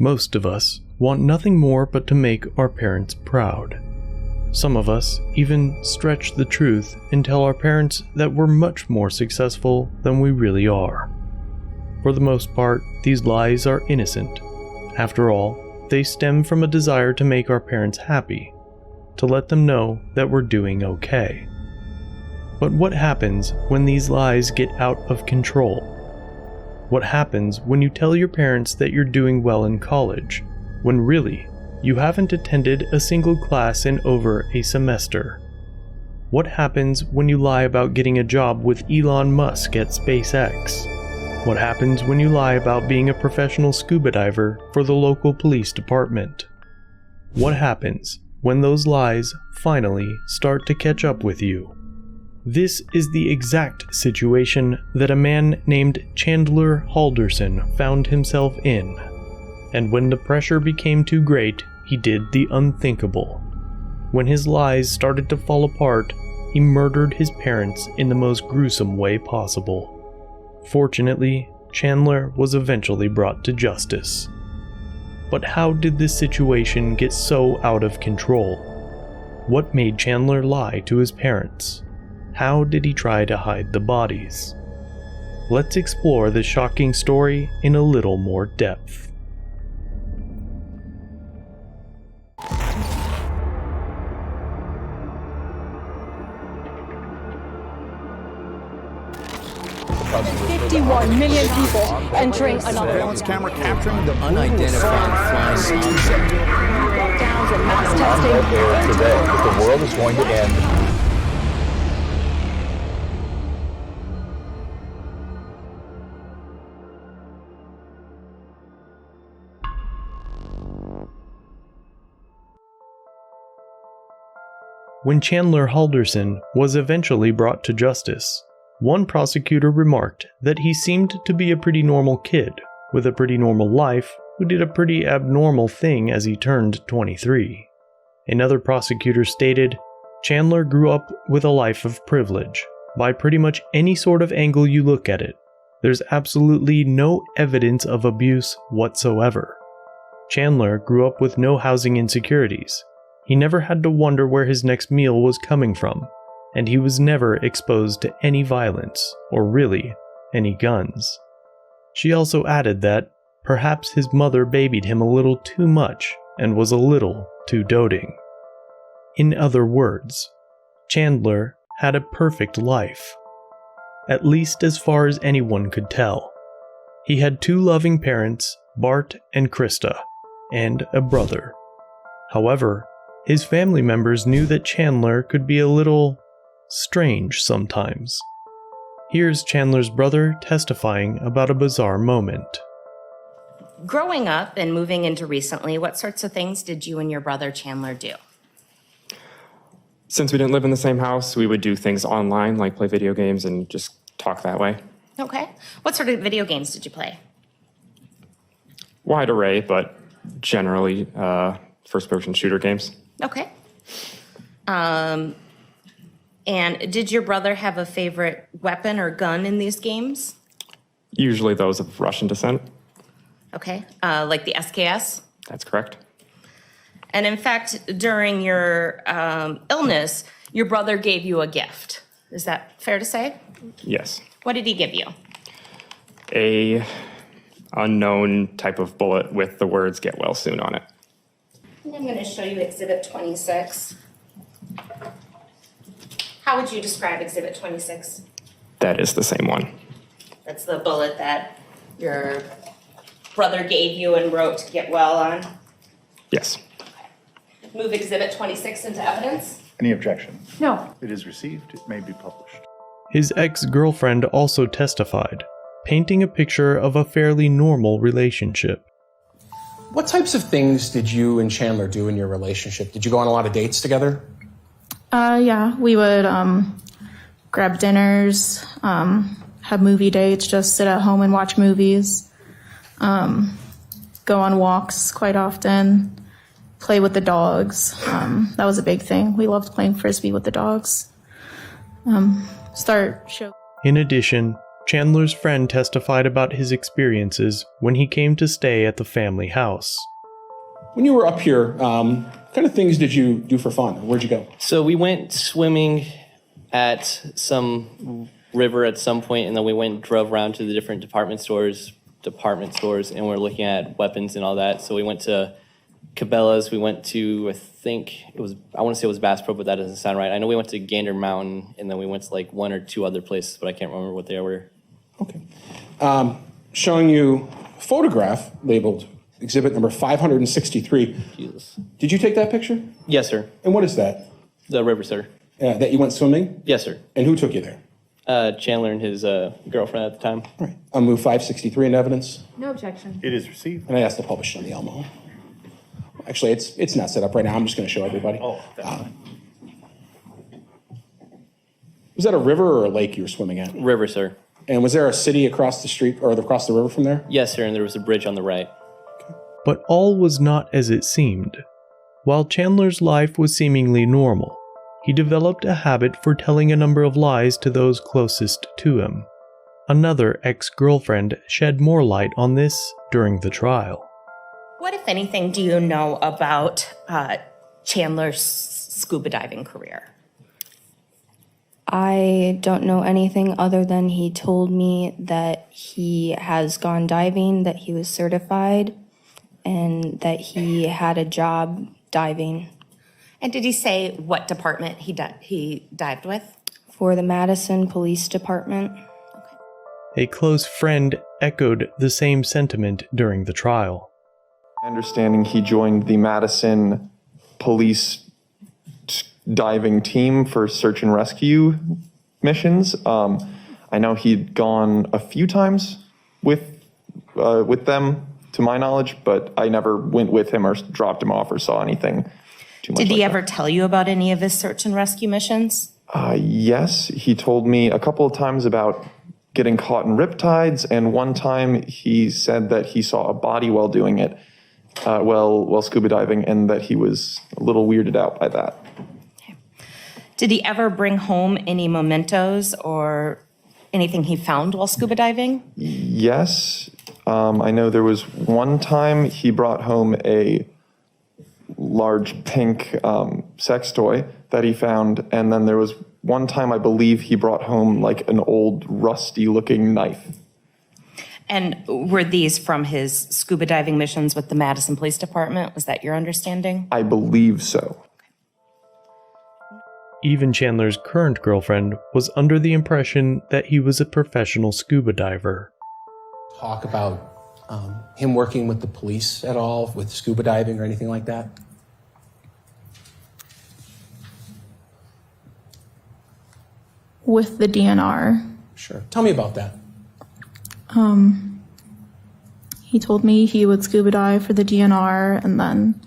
Most of us want nothing more but to make our parents proud. Some of us even stretch the truth and tell our parents that we're much more successful than we really are. For the most part, these lies are innocent. After all, they stem from a desire to make our parents happy, to let them know that we're doing okay. But what happens when these lies get out of control? What happens when you tell your parents that you're doing well in college, when really, you haven't attended a single class in over a semester? What happens when you lie about getting a job with Elon Musk at SpaceX? What happens when you lie about being a professional scuba diver for the local police department? What happens when those lies finally start to catch up with you? This is the exact situation that a man named Chandler Halderson found himself in. And when the pressure became too great, he did the unthinkable. When his lies started to fall apart, he murdered his parents in the most gruesome way possible. Fortunately, Chandler was eventually brought to justice. But how did this situation get so out of control? What made Chandler lie to his parents? How did he try to hide the bodies? Let's explore this shocking story in a little more depth. $51 million people entering another surveillance camera capturing the unidentified flying lockdowns and mass testing. today that the world is going to end. When Chandler Halderson was eventually brought to justice, one prosecutor remarked that he seemed to be a pretty normal kid, with a pretty normal life, who did a pretty abnormal thing as he turned 23. Another prosecutor stated, Chandler grew up with a life of privilege. By pretty much any sort of angle you look at it, there's absolutely no evidence of abuse whatsoever. Chandler grew up with no housing insecurities. He never had to wonder where his next meal was coming from, and he was never exposed to any violence, or really, any guns. She also added that perhaps his mother babied him a little too much and was a little too doting. In other words, Chandler had a perfect life, at least as far as anyone could tell. He had two loving parents, Bart and Krista, and a brother. However, his family members knew that Chandler could be a little strange sometimes. Here's Chandler's brother testifying about a bizarre moment. Growing up and moving into recently, what sorts of things did you and your brother Chandler do? Since we didn't live in the same house, we would do things online, like play video games and just talk that way. Okay. What sort of video games did you play? Wide array, but generally first-person shooter games. Okay. And did your brother have a favorite weapon or gun in these games? Usually those of Russian descent. Okay. Like the SKS? That's correct. And in fact, during your illness, your brother gave you a gift. Is that fair to say? Yes. What did he give you? A unknown type of bullet with the words "get well soon" on it. I'm going to show you Exhibit 26. How would you describe Exhibit 26? That is the same one. That's the bullet that your brother gave you and wrote to get well on? Yes. Move Exhibit 26 into evidence? Any objection? No. It is received. It may be published. His ex-girlfriend also testified, painting a picture of a fairly normal relationship. What types of things did you and Chandler do in your relationship? Did you go on a lot of dates together? Yeah, we would grab dinners, have movie dates, just sit at home and watch movies, go on walks quite often, play with the dogs. That was a big thing. We loved playing Frisbee with the dogs. In addition, Chandler's friend testified about his experiences when he came to stay at the family house. When you were up here, what kind of things did you do for fun? Where'd you go? So we went swimming at some river at some point, and then we went and drove around to the different department stores, and we're looking at weapons and all that. So we went to Cabela's, we went to, I want to say it was Bass Pro, but that doesn't sound right. I know we went to Gander Mountain, and then we went to like one or two other places, but I can't remember what they were. Okay. Showing you a photograph labeled exhibit number 563. Jesus. Did you take that picture? Yes, sir. And what is that? The river, sir. That you went swimming? Yes, sir. And who took you there? Chandler and his girlfriend at the time. All right. I'll move 563 in evidence. No objection. It is received. And I asked to publish it on the Elmo. Actually, it's not set up right now. I'm just going to show everybody. Was that a river or a lake you were swimming at? River, sir. And was there a city across the street or across the river from there? Yes, sir, and there was a bridge on the right. But all was not as it seemed. While Chandler's life was seemingly normal, he developed a habit for telling a number of lies to those closest to him. Another ex-girlfriend shed more light on this during the trial. What, if anything, do you know about Chandler's scuba diving career? I don't know anything other than he told me that he has gone diving, that he was certified, and that he had a job diving. And did he say what department he dived with? For the Madison Police Department. A close friend echoed the same sentiment during the trial. Understanding he joined the Madison Police diving team for search and rescue missions. I know he'd gone a few times with them, to my knowledge, but I never went with him or dropped him off or saw anything too much. Did he like ever that. tell you about any of his search and rescue missions? Yes, he told me a couple of times about getting caught in riptides, and one time he said that he saw a body while doing it, while scuba diving, and that he was a little weirded out by that. Okay. Did he ever bring home any mementos or anything he found while scuba diving? Yes. I know there was one time he brought home a large pink sex toy that he found, and then there was one time I believe he brought home like an old rusty looking knife. And were these from his scuba diving missions with the Madison Police Department? Was that your understanding? I believe so. Even Chandler's current girlfriend was under the impression that he was a professional scuba diver. Talk about him working with the police at all, with scuba diving or anything like that? With the DNR. Sure. Tell me about that. He told me he would scuba dive for the DNR and then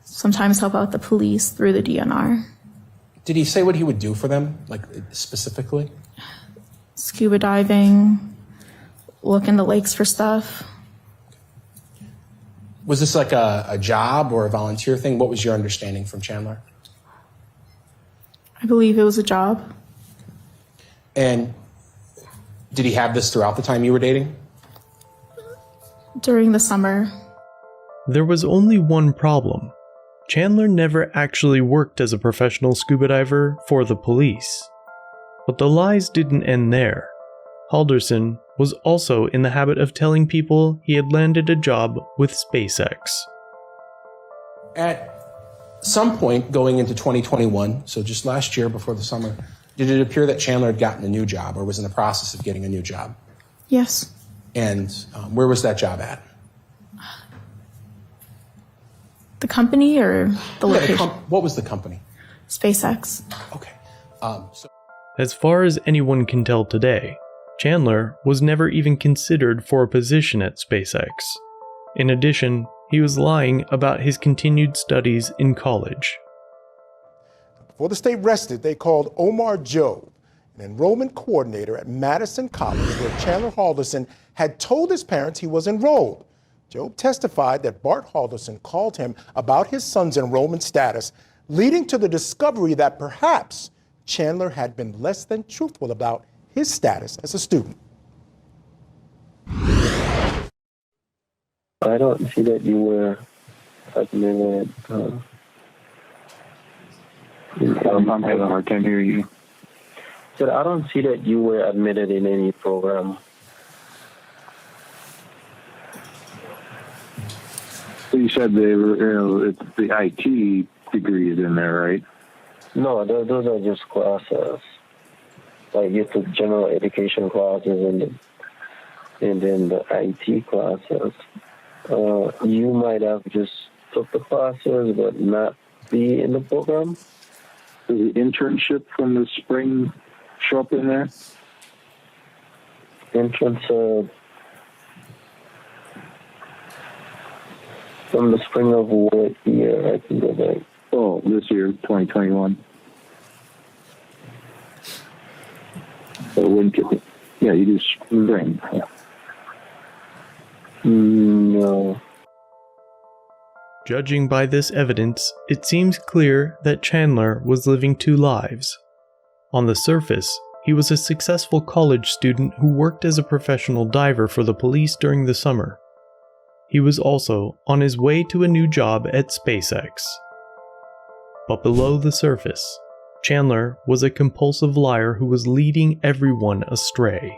sometimes help out the police through the DNR. Did he say what he would do for them, like specifically? Scuba diving, look in the lakes for stuff. Was this like a job or a volunteer thing? What was your understanding from Chandler? I believe it was a job. And did he have this throughout the time you were dating? During the summer. There was only one problem. Chandler never actually worked as a professional scuba diver for the police. But the lies didn't end there. Halderson was also in the habit of telling people he had landed a job with SpaceX. At some point going into 2021, so just last year before the summer, did it appear that Chandler had gotten a new job or was in the process of getting a new job? Yes. And where was that job at? The company or the location? What was the company? SpaceX. Okay. As far as anyone can tell today, Chandler was never even considered for a position at SpaceX. In addition, he was lying about his continued studies in college. Before the state rested, they called Omar Job, an enrollment coordinator at Madison College, where Chandler Halderson had told his parents he was enrolled. Job testified that Bart Halderson called him about his son's enrollment status, leading to the discovery that perhaps Chandler had been less than truthful about his status as a student. I don't see that you were admitted. I'm having a hard time hearing you. So I don't see that you were admitted in any program. So you said they were, the IT degree is in there, right? No, those are just classes. Like you took general education classes and then the IT classes. You might have just took the classes but not be in the program. Does the internship from the spring show up in there? Entrance from the spring of what year? I can go back. Oh, this year, 2021. So winter. Yeah, you do spring. Yeah. No. Judging by this evidence, it seems clear that Chandler was living two lives. On the surface, he was a successful college student who worked as a professional diver for the police during the summer. He was also on his way to a new job at SpaceX. But below the surface, Chandler was a compulsive liar who was leading everyone astray.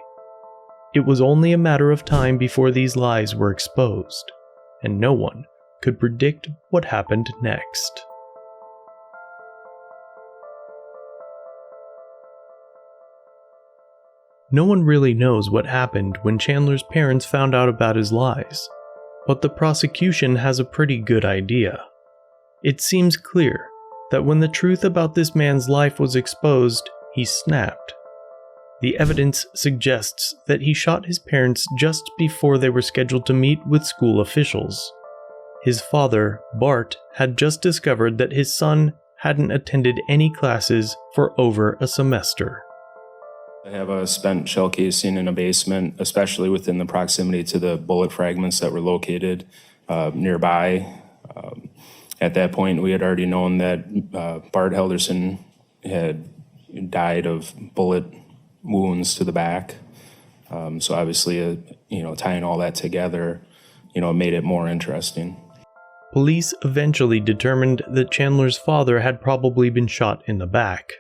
It was only a matter of time before these lies were exposed, and no one could predict what happened next. No one really knows what happened when Chandler's parents found out about his lies, but the prosecution has a pretty good idea. It seems clear that when the truth about this man's life was exposed, he snapped. The evidence suggests that he shot his parents just before they were scheduled to meet with school officials. His father, Bart, had just discovered that his son hadn't attended any classes for over a semester. I have a spent shell casing in a basement, especially within the proximity to the bullet fragments that were located nearby. At that point, we had already known that Bart Halderson had died of bullet wounds to the back. So obviously, tying all that together, made it more interesting. Police eventually determined that Chandler's father had probably been shot in the back.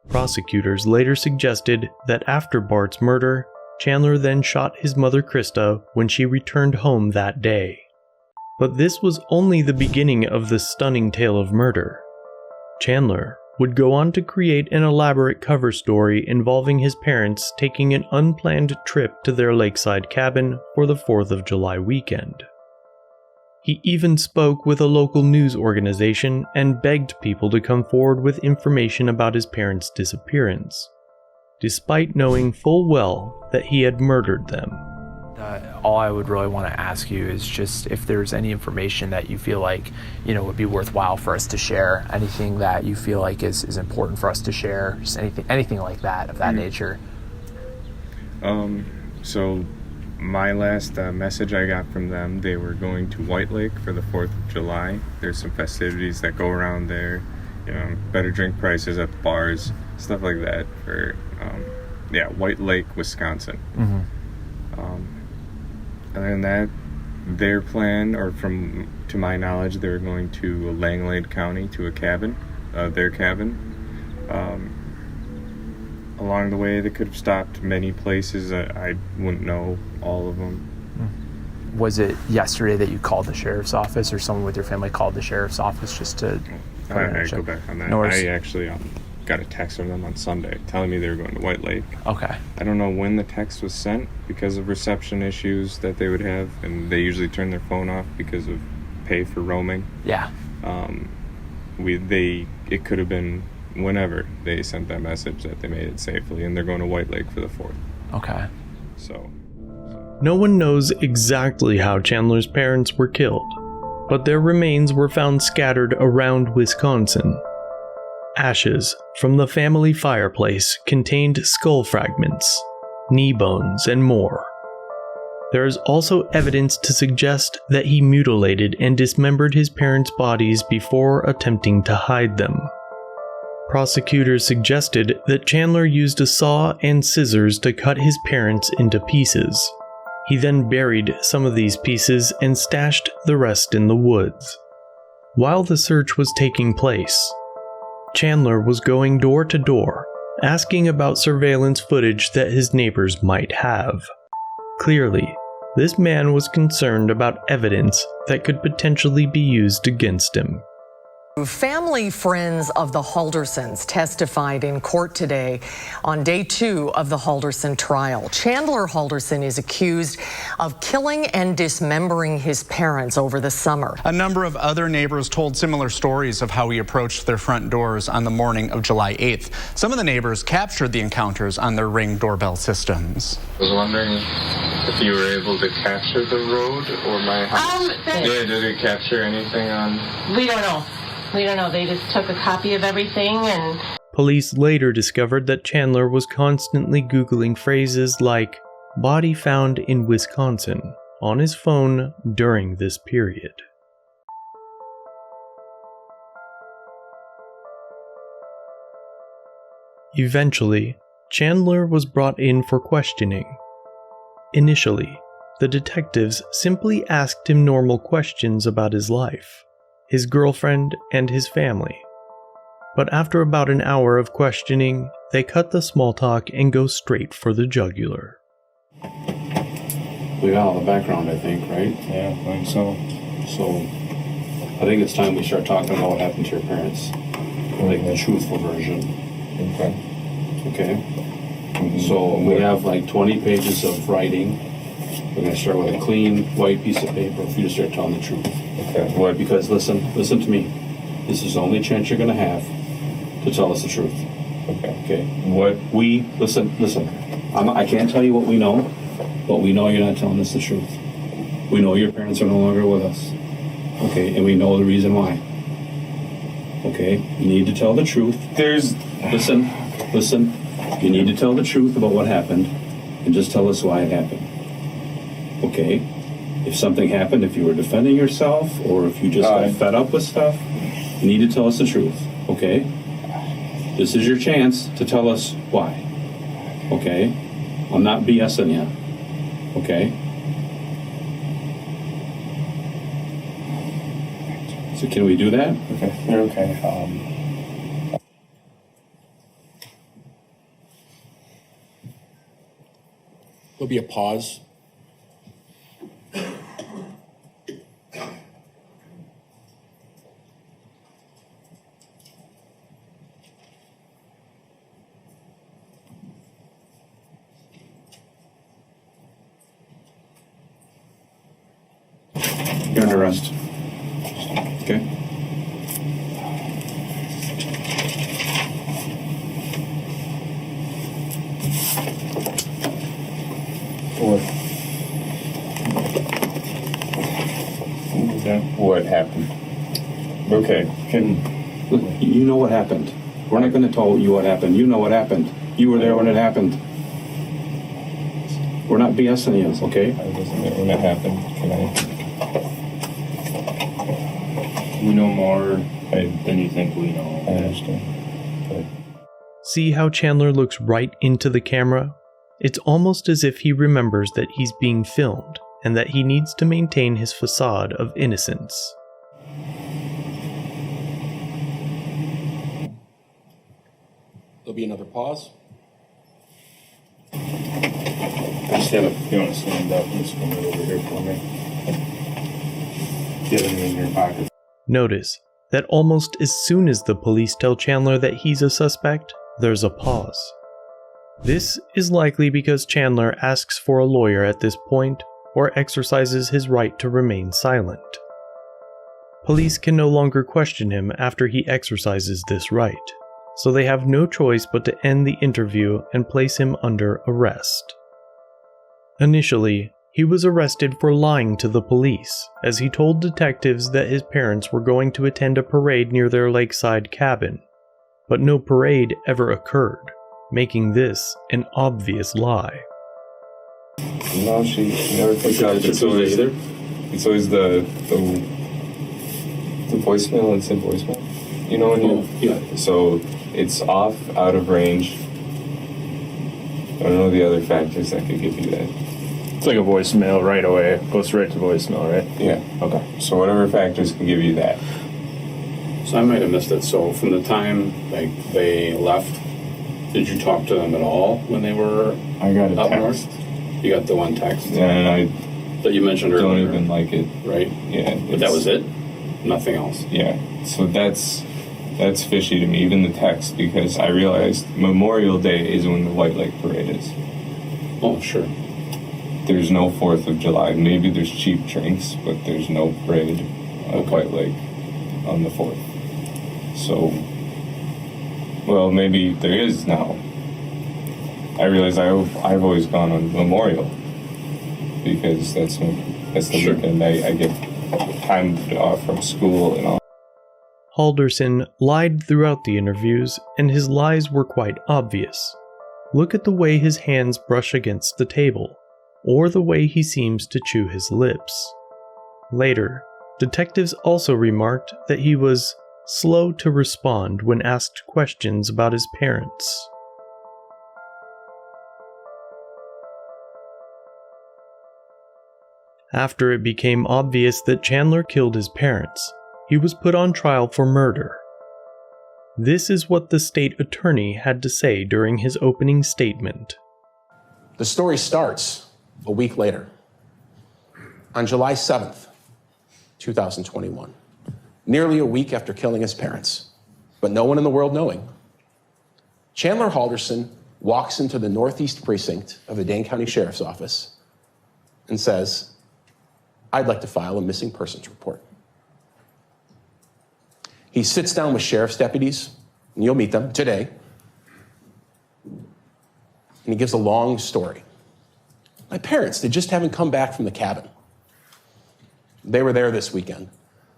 Prosecutors later suggested that after Bart's murder, Chandler then shot his mother Krista when she returned home that day. But this was only the beginning of the stunning tale of murder. Chandler would go on to create an elaborate cover story involving his parents taking an unplanned trip to their lakeside cabin for the 4th of July weekend. He even spoke with a local news organization and begged people to come forward with information about his parents' disappearance, despite knowing full well that he had murdered them. All I would really want to ask you is just if there's any information that you feel like, would be worthwhile for us to share, anything that you feel like is important for us to share, just anything like that, of that nature. So my last message I got from them, they were going to White Lake for the 4th of July. There's some festivities that go around there, better drink prices at the bars, stuff like that for, White Lake, Wisconsin. Mm-hmm. Other than that, their plan, to my knowledge, they were going to Langlade County to a cabin, their cabin. Along the way, they could have stopped many places. I wouldn't know all of them. Was it yesterday that you called the sheriff's office, or someone with your family called the sheriff's office just to... I go back on that. I actually got a text from them on Sunday telling me they were going to White Lake. Okay. I don't know when the text was sent because of reception issues that they would have, and they usually turn their phone off because of pay for roaming. Yeah. It could have been whenever they sent that message that they made it safely, and they're going to White Lake for the 4th. Okay. So. No one knows exactly how Chandler's parents were killed, but their remains were found scattered around Wisconsin. Ashes from the family fireplace contained skull fragments, knee bones, and more. There is also evidence to suggest that he mutilated and dismembered his parents' bodies before attempting to hide them. Prosecutors suggested that Chandler used a saw and scissors to cut his parents into pieces. He then buried some of these pieces and stashed the rest in the woods. While the search was taking place, Chandler was going door to door, asking about surveillance footage that his neighbors might have. Clearly, this man was concerned about evidence that could potentially be used against him. Family friends of the Haldersons testified in court today on day 2 of the Halderson trial. Chandler Halderson is accused of killing and dismembering his parents over the summer. A number of other neighbors told similar stories of how he approached their front doors on the morning of July 8th. Some of the neighbors captured the encounters on their Ring doorbell systems. I was wondering if you were able to capture the road or my house. Did it capture anything on? We don't know. We don't know. They just took a copy of everything and... Police later discovered that Chandler was constantly Googling phrases like "body found in Wisconsin" on his phone during this period. Eventually, Chandler was brought in for questioning. Initially, the detectives simply asked him normal questions about his life, his girlfriend, and his family. But after about an hour of questioning, they cut the small talk and go straight for the jugular. We got all the background, I think, right? Yeah, I think so. So, I think it's time we start talking about what happened to your parents. Like the truthful version. Okay? So, we have like 20 pages of writing. We're going to start with a clean, white piece of paper for you to start telling the truth. Okay. Why? Because listen to me. This is the only chance you're going to have to tell us the truth. Okay. What we listen. I can't tell you what we know, but we know you're not telling us the truth. We know your parents are no longer with us. Okay, and we know the reason why. Okay, you need to tell the truth. Listen. You need to tell the truth about what happened, and just tell us why it happened. Okay. If something happened, if you were defending yourself, or if you just got fed up with stuff, you need to tell us the truth, okay? This is your chance to tell us why, okay? I'm not BSing you, okay? So can we do that? Okay, you're okay. There'll be a pause. You're under arrest. Okay? What happened? Okay, Look, you know what happened. We're not going to tell you what happened. You know what happened. You were there when it happened. We're not BSing you, okay? I wasn't there when it happened. We know more than you think we know. I understand. See how Chandler looks right into the camera? It's almost as if he remembers that he's being filmed and that he needs to maintain his facade of innocence. There'll be another pause. Just have it. You want to stand up and just come right over here for me? Get it in your pocket. Notice that almost as soon as the police tell Chandler that he's a suspect, there's a pause. This is likely because Chandler asks for a lawyer at this point, or exercises his right to remain silent. Police can no longer question him after he exercises this right, so they have no choice but to end the interview and place him under arrest. Initially, he was arrested for lying to the police, as he told detectives that his parents were going to attend a parade near their lakeside cabin, but no parade ever occurred, making this an obvious lie. No, she never took it. It's always the voicemail. It's in voicemail. You know, when you, so it's off, out of range. I don't know the other factors that could give you that. It's like a voicemail right away. Goes right to voicemail, right? Yeah. Okay. So whatever factors can give you that. So I might have missed it. So from the time like they left, did you talk to them at all when they were I got a up text. north? You got the one text. Yeah, and I that you mentioned earlier. don't even like it. Right? Yeah. But that was it? Nothing else? Yeah. So that's fishy to me, even the text, because I realized Memorial Day is when the White Lake Parade is. Oh, sure. There's no 4th of July. Maybe there's cheap drinks, but there's no parade at White Lake on the 4th. So, well, maybe there is now. I realize I've always gone on Memorial because that's the weekend I get time off from school and all. Halderson lied throughout the interviews, and his lies were quite obvious. Look at the way his hands brush against the table, or the way he seems to chew his lips. Later, detectives also remarked that he was slow to respond when asked questions about his parents. After it became obvious that Chandler killed his parents, he was put on trial for murder. This is what the state attorney had to say during his opening statement. The story starts a week later, on July 7th, 2021, nearly a week after killing his parents, but no one in the world knowing. Chandler Halderson walks into the Northeast Precinct of the Dane County Sheriff's Office and says, "I'd like to file a missing persons report." He sits down with sheriff's deputies, and you'll meet them today, and he gives a long story. My parents, they just haven't come back from the cabin. They were there this weekend.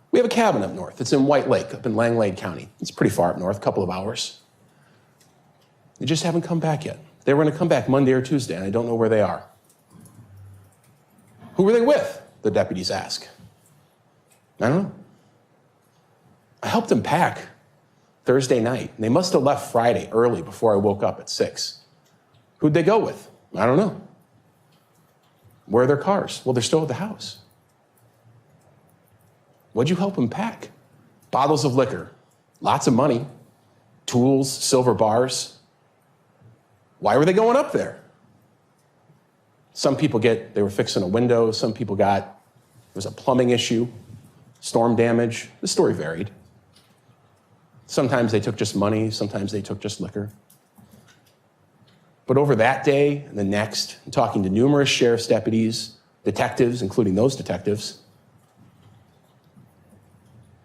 We have a cabin up north. It's in White Lake, up in Langlade County. It's pretty far up north, a couple of hours. They just haven't come back yet. They were going to come back Monday or Tuesday, and I don't know where they are. Who were they with? The deputies ask. I don't know. I helped them pack Thursday night. They must have left Friday early before I woke up at 6. Who'd they go with? I don't know. Where are their cars? Well, they're still at the house. What'd you help them pack? Bottles of liquor, lots of money, tools, silver bars. Why were they going up there? Some people they were fixing a window. Some people there was a plumbing issue, storm damage. The story varied. Sometimes they took just money, sometimes they took just liquor. But over that day and the next, and talking to numerous sheriff's deputies, detectives, including those detectives,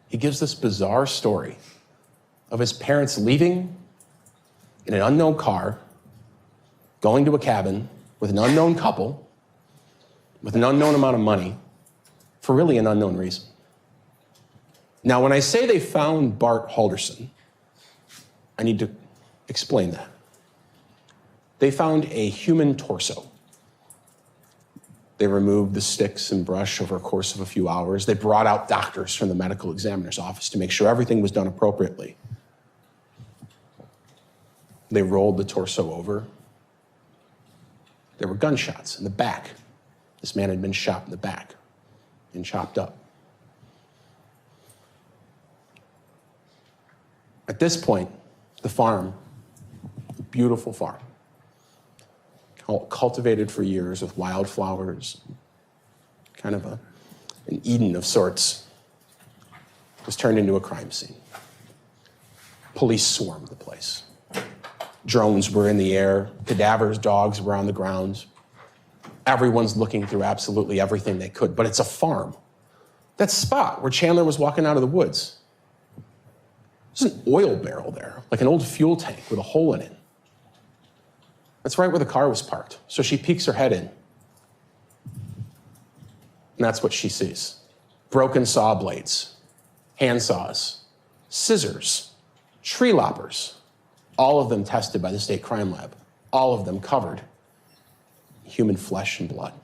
he gives this bizarre story of his parents leaving in an unknown car, going to a cabin with an unknown couple, with an unknown amount of money, for really an unknown reason. Now, when I say they found Bart Halderson, I need to explain that. They found a human torso. They removed the sticks and brush over a course of a few hours. They brought out doctors from the medical examiner's office to make sure everything was done appropriately. They rolled the torso over. There were gunshots in the back. This man had been shot in the back and chopped up. At this point, the farm, a beautiful farm, cultivated for years with wildflowers, kind of an Eden of sorts, was turned into a crime scene. Police swarmed the place. Drones were in the air, cadavers, dogs were on the ground. Everyone's looking through absolutely everything they could, but it's a farm. That spot where Chandler was walking out of the woods, there's an oil barrel there, like an old fuel tank with a hole in it. That's right where the car was parked. So she peeks her head in. And that's what she sees. Broken saw blades, hand saws, scissors, tree loppers, all of them tested by the state crime lab, all of them covered in human flesh and blood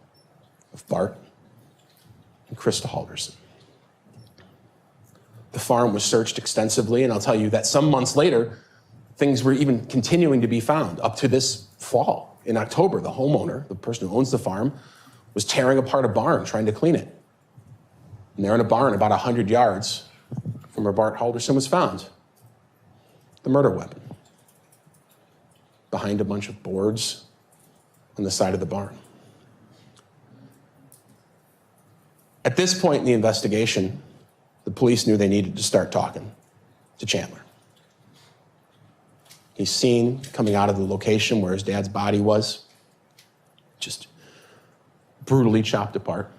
of Bart and Krista Halderson. The farm was searched extensively, and I'll tell you that some months later, things were even continuing to be found. Up to this fall, in October, the homeowner, the person who owns the farm, was tearing apart a barn trying to clean it. And there in a barn about 100 yards from where Bart Halderson was found, the murder weapon, behind a bunch of boards on the side of the barn. At this point in the investigation, the police knew they needed to start talking to Chandler. He's seen coming out of the location where his dad's body was, just brutally chopped apart.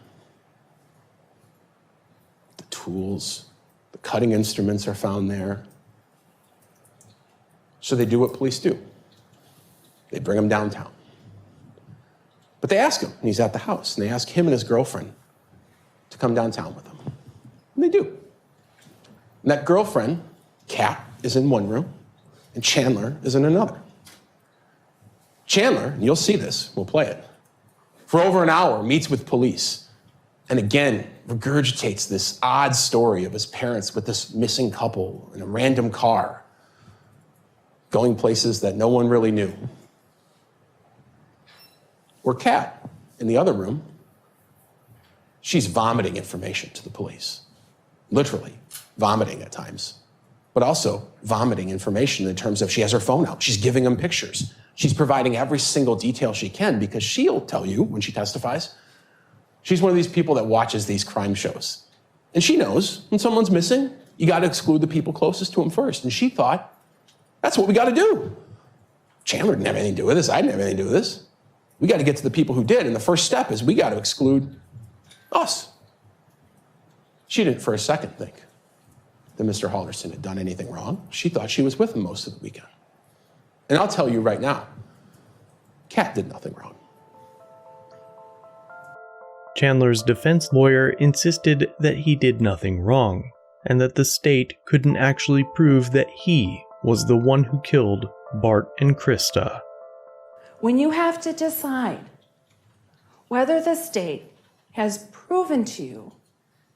The tools, the cutting instruments are found there. So they do what police do. They bring him downtown. But they ask him, and he's at the house, and they ask him and his girlfriend to come downtown with them. And they do. And that girlfriend, Kat, is in one room, and Chandler is in another. Chandler, and you'll see this, we'll play it, for over an hour meets with police, and again regurgitates this odd story of his parents with this missing couple in a random car, going places that no one really knew. Or Kat, in the other room, she's vomiting information to the police. Literally vomiting at times, but also vomiting information in terms of she has her phone out. She's giving them pictures. She's providing every single detail she can because she'll tell you when she testifies. She's one of these people that watches these crime shows. And she knows when someone's missing, you got to exclude the people closest to him first. And she thought, that's what we got to do. Chandler didn't have anything to do with this. I didn't have anything to do with this. We got to get to the people who did. And the first step is we got to exclude us. She didn't for a second think that Mr. Halderson had done anything wrong. She thought she was with him most of the weekend. And I'll tell you right now, Kat did nothing wrong. Chandler's defense lawyer insisted that he did nothing wrong, and that the state couldn't actually prove that he was the one who killed Bart and Krista. When you have to decide whether the state has proven to you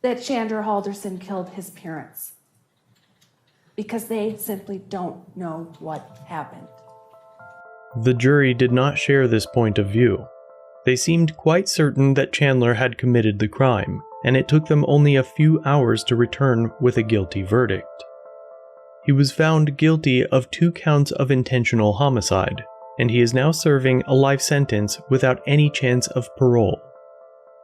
that Chandler Halderson killed his parents, because they simply don't know what happened. The jury did not share this point of view. They seemed quite certain that Chandler had committed the crime, and it took them only a few hours to return with a guilty verdict. He was found guilty of 2 counts of intentional homicide, and he is now serving a life sentence without any chance of parole.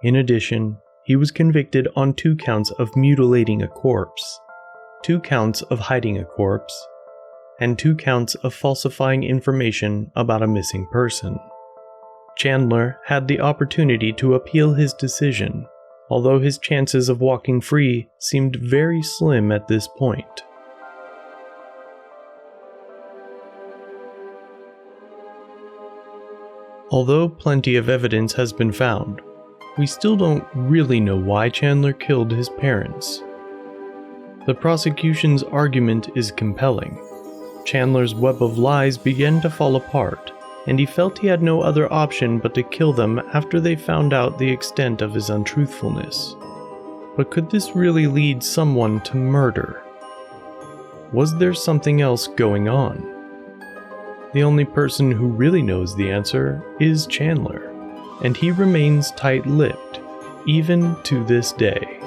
In addition, he was convicted on 2 counts of mutilating a corpse, 2 counts of hiding a corpse, and 2 counts of falsifying information about a missing person. Chandler had the opportunity to appeal his decision, although his chances of walking free seemed very slim at this point. Although plenty of evidence has been found, we still don't really know why Chandler killed his parents. The prosecution's argument is compelling. Chandler's web of lies began to fall apart, and he felt he had no other option but to kill them after they found out the extent of his untruthfulness. But could this really lead someone to murder? Was there something else going on? The only person who really knows the answer is Chandler, and he remains tight-lipped, even to this day.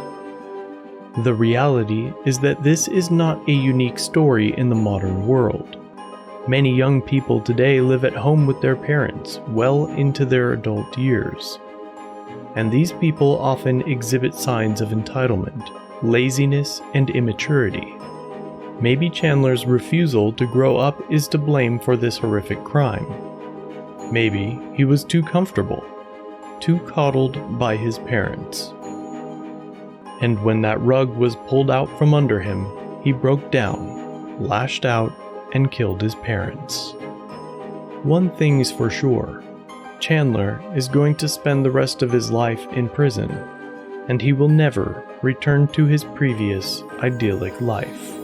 The reality is that this is not a unique story in the modern world. Many young people today live at home with their parents well into their adult years. And these people often exhibit signs of entitlement, laziness, and immaturity. Maybe Chandler's refusal to grow up is to blame for this horrific crime. Maybe he was too comfortable, too coddled by his parents. And when that rug was pulled out from under him, he broke down, lashed out, and killed his parents. One thing is for sure, Chandler is going to spend the rest of his life in prison, and he will never return to his previous idyllic life.